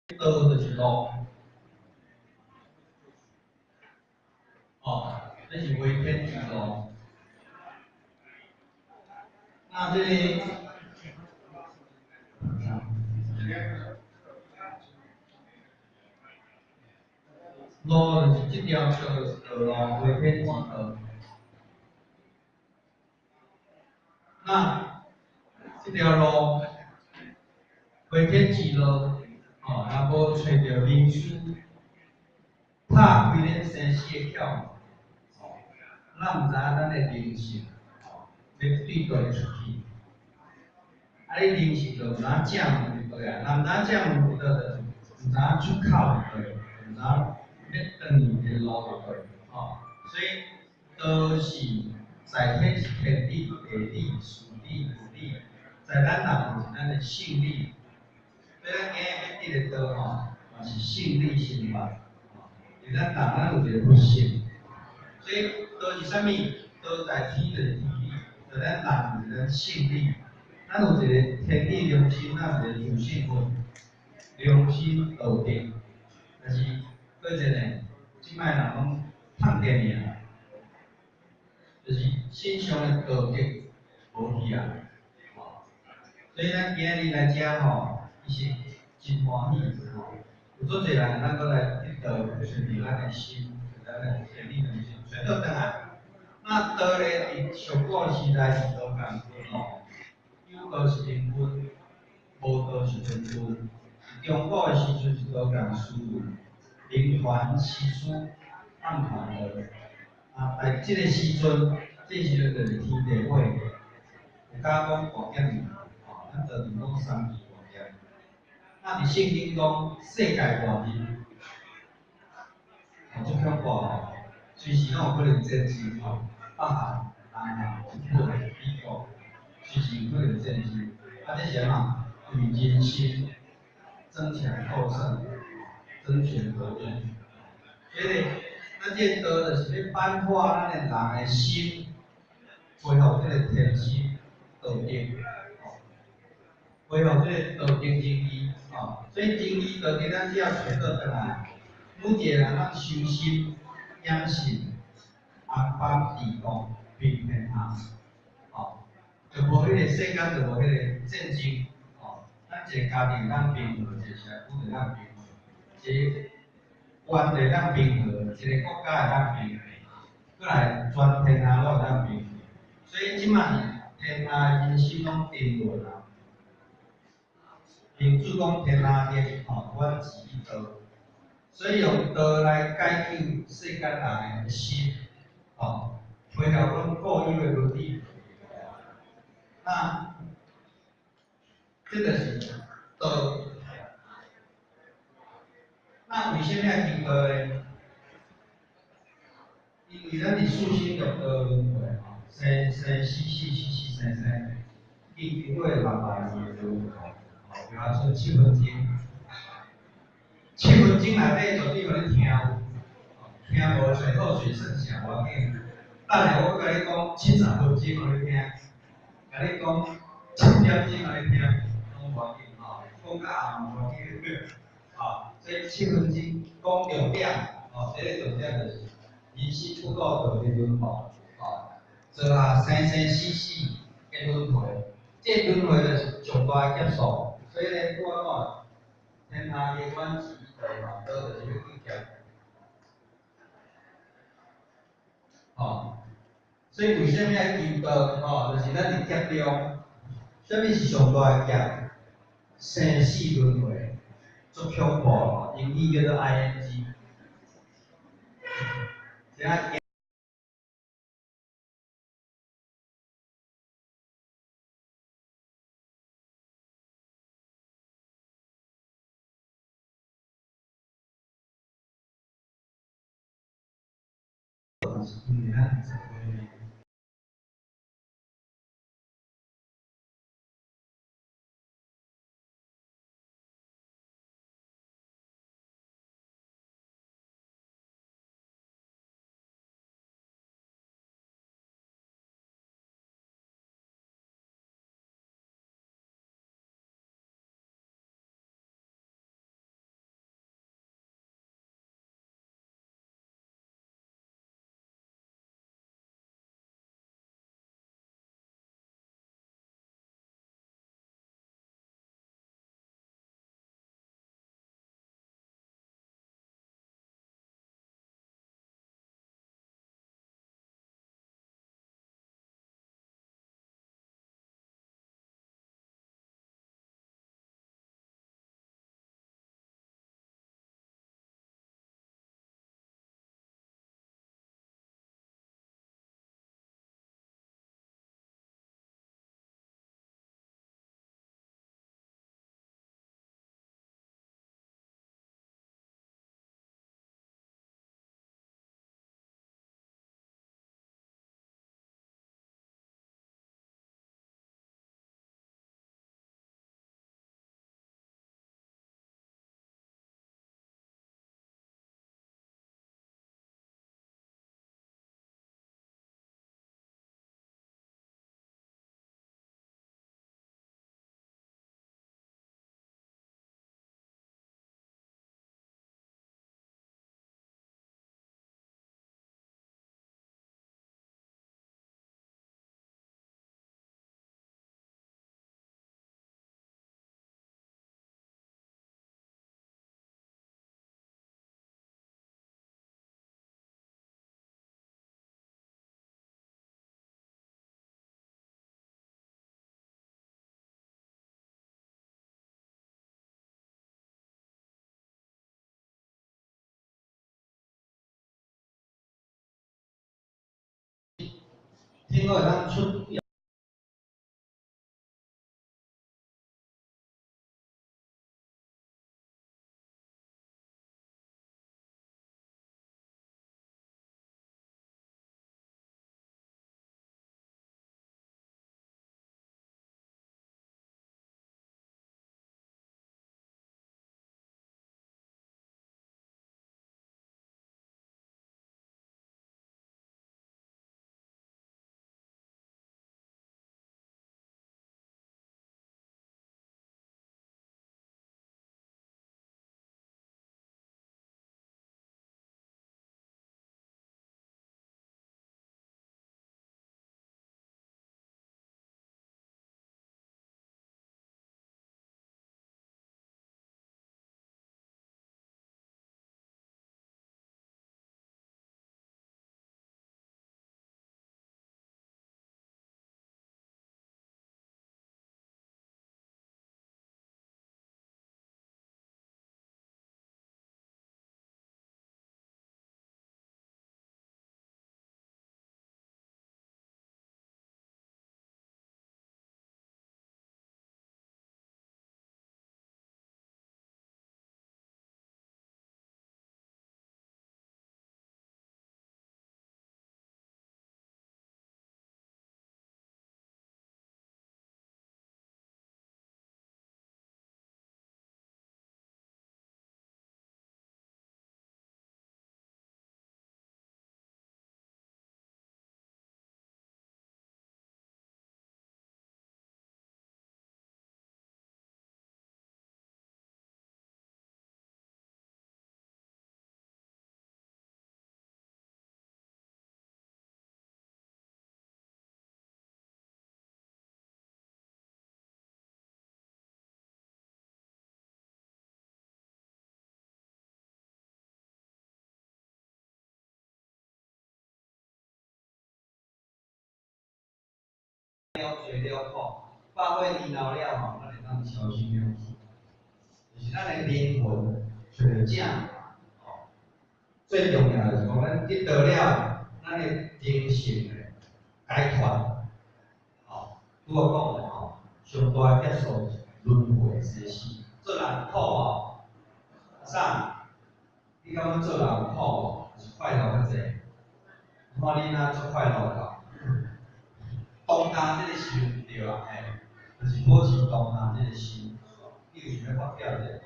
就是路，这是为天之路。那这个路就是这条道路为天之道。那这条路为天之路，若无找到名师，拍开咱生死的窍，咱毋知影咱的人生要对倒出去。你人生就毋知影正路对啊，若毋知影正路对，就是毋知影出口对，毋知影要转去的路对，所以都是在天是天理、地理、事理、物理，在咱人就是咱的性理。所以咱今日要得的道嘛是性理心法。因为咱有一个不信，所以道是啥物？道在天就是天理，在咱人就是咱性理。咱有一个天理良心，咱有一个自信分，良心道德。但是，搁一个呢，即摆人拢骗电尔，就是心上的道德无去啊。所以咱今日来遮伊是真欢喜有足侪人咱搁来得道，顺着咱的心，咱的天理良心，全倒转来。那道咧，伫上古时代是道共分有道是灵魂，无道是天分。中古的时阵是道共思维，灵传习书，暗传道。在即个时阵，这时阵就是天地会，有讲5点咱道是讲3字5点。那伫圣经讲世界大人，足恐怖随时拢有可能战争北韩、南韩、日本、美国，随时有可能战争。这是安怎？与人心争强斗胜，争权夺利。所以，咱这道就是要反化咱的人的心，恢复这个天心道德，恢复这个道德正义所以正义道德咱只要找到转来，每一个人咱修心、养性、安邦治国、平天下，就无迄个世间就无迄个战争，咱一个家庭咱平和，一个社区就咱平和，一个县就咱平和，一个国家会咱平和，过来全天下拢会咱平和。所以即摆天下人心拢定论啊。民主讲天下人，阮治一道，所以用道来解救世间人的心，配合阮固有的伦理。那这就是道。那为什么要求道呢？因为咱是素心六道轮回，生生死死，死死生生，经过600年的轮回。比方说7分钟，7分钟内底绝对互你听有，听无最好水算啥无要紧。等下我甲你讲70分钟互你听，甲你讲7点钟互你听，拢无要紧讲到暗无要紧。所以7分钟讲重点，这个重点就是人生不够道的轮回，做下生生死死的轮回，这轮回就是上大的劫数。所以呢，我天下人阮治一道道就是要去劫。所以为什么要求道？就是咱伫劫中，什么是上大的劫？生死轮回，足恐怖英语叫做 ING。因为咱社会听好会当出。了做了吼，百岁年老了吼，咱会当消失了去，就是咱的灵魂找到正，吼。最重要的是讲，咱得到了咱的精神的解脱，吼。拄我讲的吼，上大的结束轮回生死，做人苦吼，啥？你感觉做人苦无？是快乐较济，看你哪做快乐个。当下这个心对啊，就是保持当下这个心，你有想要发表者，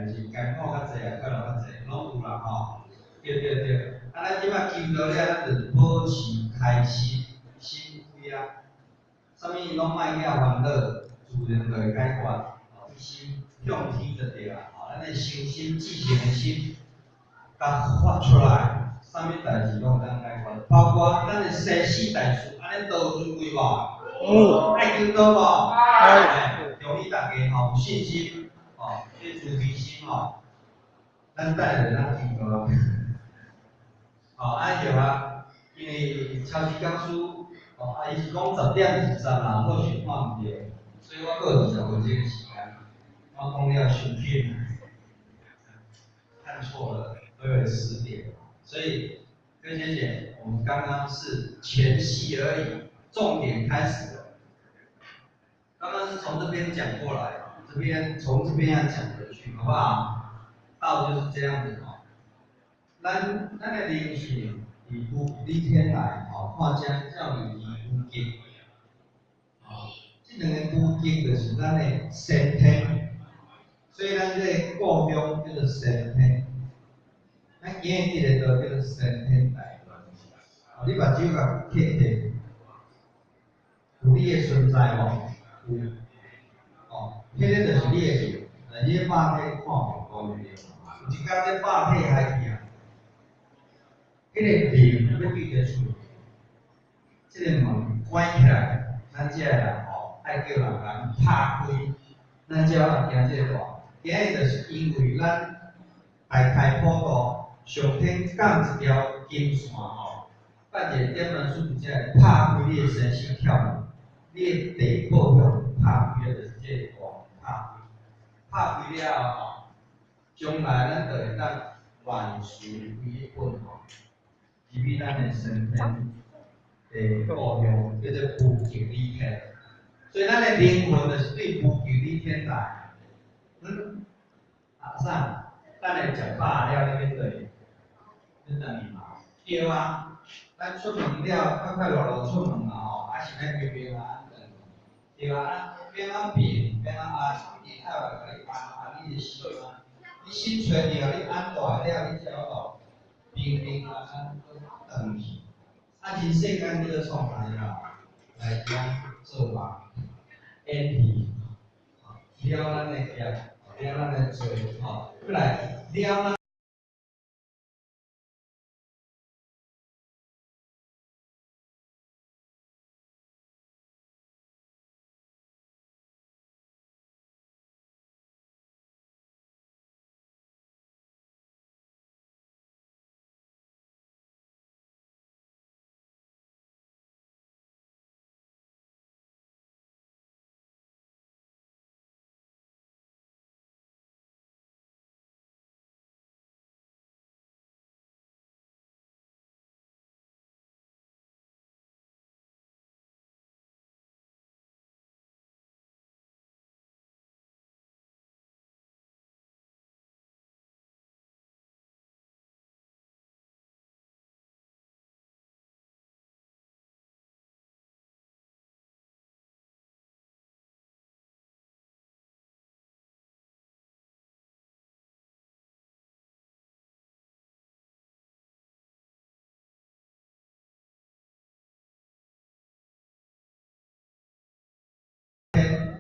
就是艰苦较济啊，快乐较济，拢有啦吼。对对对，咱即摆求到了，咱就是保持开心，心开啊，啥物拢莫遐烦恼，自然就会解决。一心向天就对啦，咱的诚心、至诚的心，甲发出来。啥物代志拢会当解决，包括咱的生死大事，安尼倒准规无？爱求倒无？中意大家吼有信心，吼，这慈悲心吼，咱等下就当求到啊。安尼对啊，因为超时讲书，伊是讲10:20啦，或许看毋着，所以我过20分这个时间，我讲了伤紧，看错了，都有10点。所以，各位学姐，我们刚刚是前戏而已，重点开始了。刚刚是从这边讲过来，从这边要讲回去，好不好？道就是这样子哦。咱的灵性，以天来哦，看将教育以无极，这两个无极就是咱的先天，所以咱这个故乡叫做先天。咱今日这个叫做先天大乱，你目睭甲睇睇，有你的存在无？有，迄个就是你的命，你的肉体看无讲对，有一天这肉体还去啊，迄个命要对得出，这个门关起来，咱这个人爱叫人拍开，咱才有行这个大。今日就是因为咱大开普渡。上天降一条金线发现点门数只拍开你的生死条门，你的地步向拍开就是这个大拍开了将来咱就会当万事归本入去咱的身体的故乡，叫做ภู吉李天。所以咱的灵魂就是对ภู吉李天来。啥？咱会食饱了，你要做，你等于嘛？对啊，咱出门了，快快乐乐出门嘛吼，啊是爱平平安安转，对啊，平安平，平安安，你爱话甲你安你的心啊，你心揣着，你安大了，你才有平平安安转去。啊，人世间你要创啥呀？来遮做梦，演戏，了咱的业，了咱的罪，吼，过来了咱。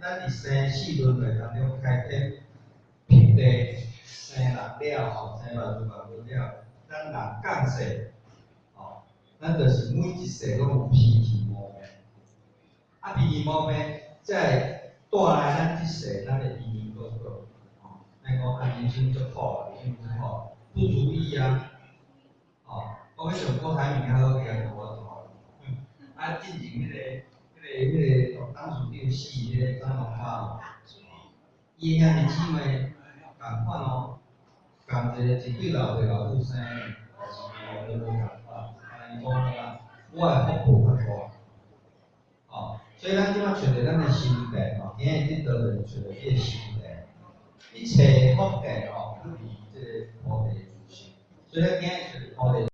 咱伫生死轮回当中开天辟地，生人了后，生万物万物了，咱人降世，吼，咱就是每一世拢有脾气毛病，啊脾气毛病，才会带来咱即世咱的因因果果，吼，咱讲啊人生足苦，人生足苦，不如意啊，吼，我要上郭台铭较好个我做，啊进前迄个当初电视迄个张龙发，伊兄弟姊妹共款哦，共一对老爸老母生的，都无共款，安尼讲啦，我的福报较大，哦，所以咱即摆找着咱的心地吼，今日你倒来找着你的心地，一切福地吼，不离这个菩提之心，所以咱今日找着菩提。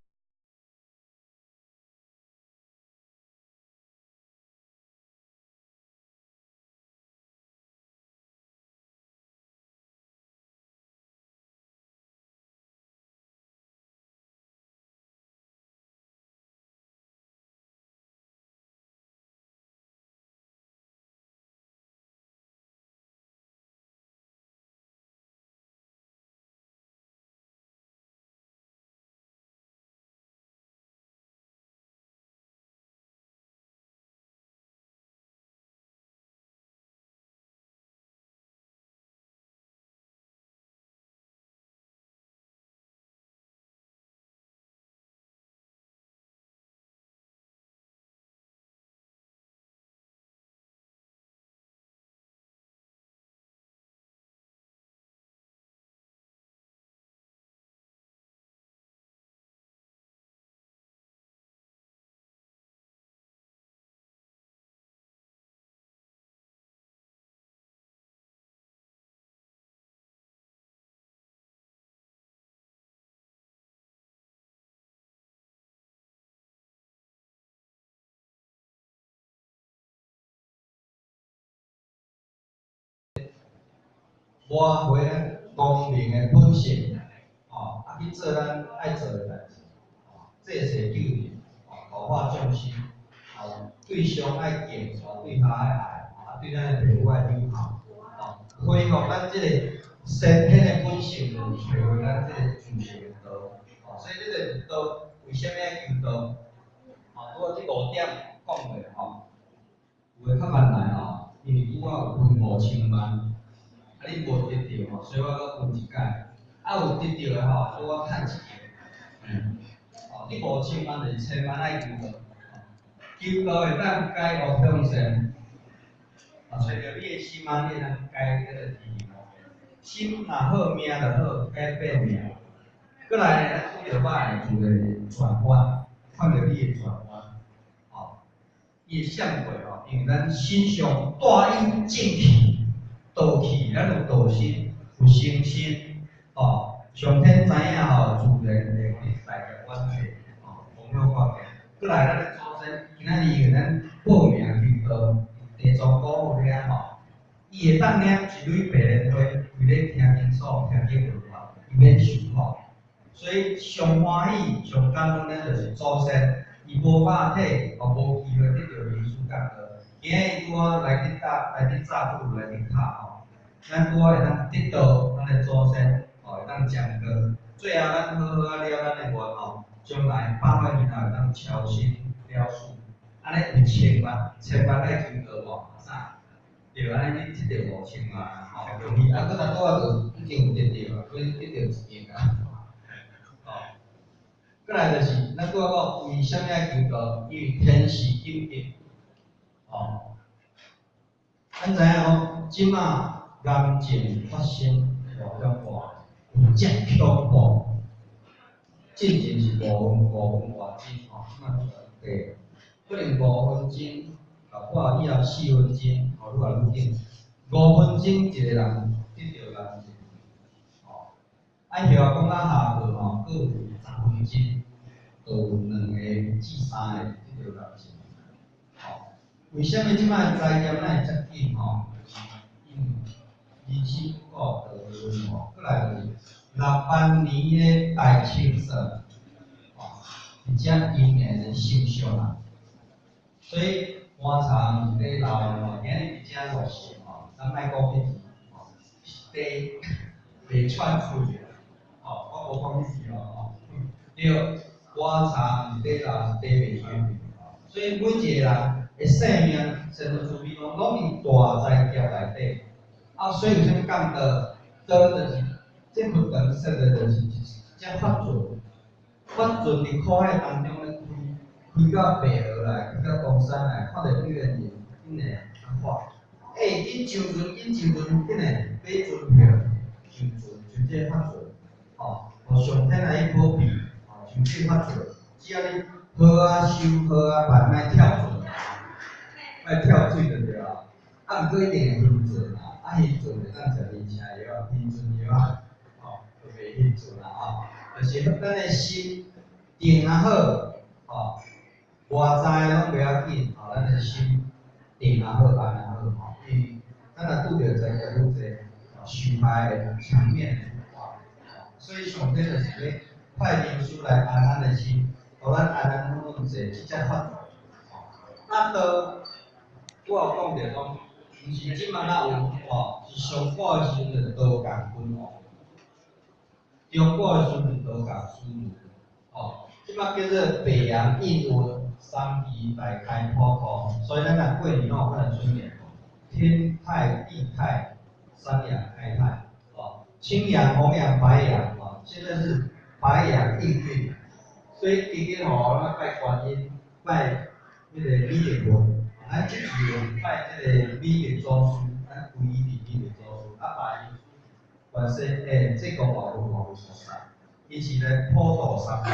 挽回咱光明的本性，哦，啊去做咱爱做的代志，哦，这是救人，哦，度化众生，哦，对上爱敬，哦，对下爱爱，啊，对咱的皮肤爱友好，哦，恢复咱这个身体的本性，就找回咱这个自性的道，哦，所以这个道为什么要求道？哦，我这5点讲过，吼，有诶较慢来吼，因为我有分5000万。啊，你无得着吼，所以我搁分一解。啊，有得着的吼，所以我趁一个。哦，你5000万就是千万爱求道，求道会当解恶向善。啊，找着你的心啊，你会当解迄个天命。心若好，命就好，改变命。过来，咱拄着歹，就会转换。看到你的转弯，哦，伊会闪过哦，因为咱心上大因正气、道气，咱有道心、有诚心，哦，上天知影吼，自然会给大家阮切，哦，方向发明。过来，咱的祖先今仔日咱报名去到地藏古有了吼，伊会当念一蕊白莲花，为咧听经书、听经文化，伊免受苦。所以上欢喜、上感恩咱就是祖先，伊无法体，也无机会得到灵殊功德。今日拄好来去早不如来去塔吼，咱拄好会当得到咱的祖先，会当讲歌。最后咱好好啊了咱的愿吼，将来800年后会当超生了事。安尼有千万爱求道无？啥？对安尼你得到5000万，吼，容易。啊，搁若拄啊就已经有得到，所以得到1亿啊。过来就是咱拄仔讲为什么要求道？因为天时紧急，哦，咱知影讲，即马癌症发生大中国有遮恐怖，进前是5分外钟吼，即马对，可能5分钟，啊，破以后4分钟，吼，愈来愈紧，5分钟一个人得到癌症，吼，啊，后讲到下课吼，佫有10分钟。有2个至3个得到癌症，吼，为什么即摆灾减会遮紧吼？因为日子不够得润吼，过来就是600年的大清色，吼，而且因缘的成熟啦，所以满场是咧闹的吼，今日真正热死吼，咱莫讲迄字吼，地袂喘出去，吼，我无讲迄字吼，对。我查是咧闹地袂喘，所以每一个人的生命，甚至注意讲，拢伫大灾劫内底。啊，所以有啥物讲道？道就是这佛堂说的就是只法准，法准伫苦海当中咧开到白河来，开到东山来，看到月亮，紧诶通发。紧上船，紧上船，紧诶买船票上船，就这法准，吼，互上天来去保庇。就这法准，只要你好啊修好啊办，莫跳船，莫跳水就对啊。啊，毋过一定会晕船啊，晕船就当食晕车药，晕船药啊，吼，就袂晕船啦吼。就是咱的心定啊好，吼，外在拢袂要紧，吼，咱的心定啊好，安啊好，吼，因为咱若拄着灾劫愈济，受害的场面，吼，所以上天就是咧。派灵书来安咱的心，互咱安安稳稳坐，去才发展。那道，我有讲着讲，毋是即马哪有吼，是上古的时阵就是道共君王，中古的时阵道共师儒，吼，即马叫做北洋印温，三仪百开普通，所以咱若过年吼可能春联，天泰地泰，三阳开泰，哦，青阳、红阳、白阳，哦，现在是。白羊应运，所以今日吼，咱拜观音，拜迄个美丽君，咱即次拜即个美丽祖师，咱皈依伫美丽祖师，啊拜观世这个保护菩萨，伊是咧普渡三界，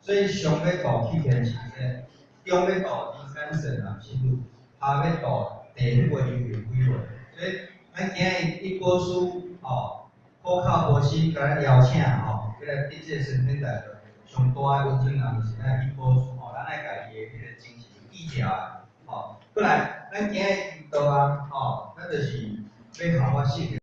所以上要度去天行者，中要度人间善男信女，下要度地府的幽灵鬼魂，所以咱今日一本书吼。苦口婆心，甲咱邀请吼，即个伫即个身份内头上大的温情人就是咱一波书吼，咱爱家己的迄个精神记牢的吼。过来，咱今日遇到啊吼，咱就是要合法性。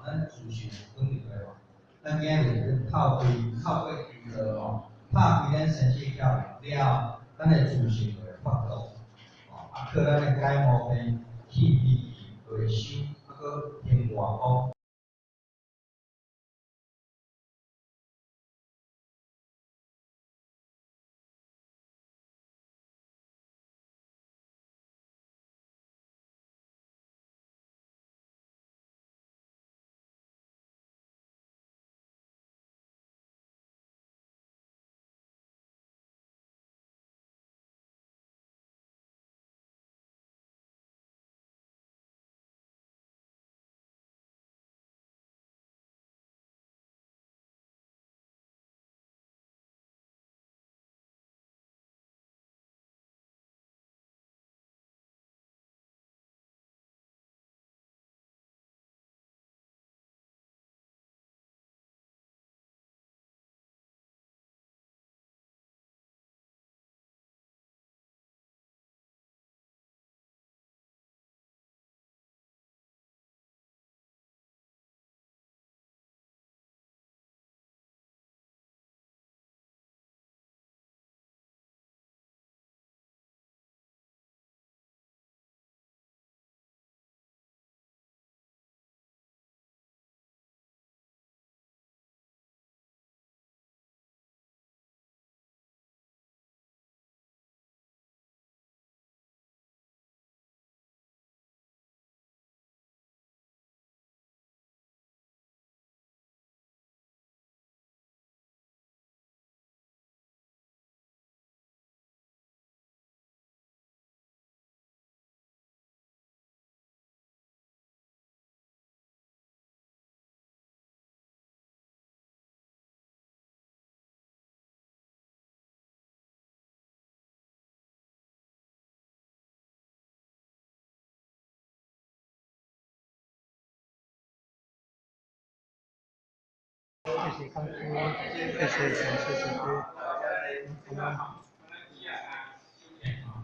咱自信肯定对吧？咱今日透过娱乐拍开咱生死了，咱的自信就会发动。靠咱的解模片、气味就会收，搁听外讲。谢谢康叔，谢谢陈谢谢。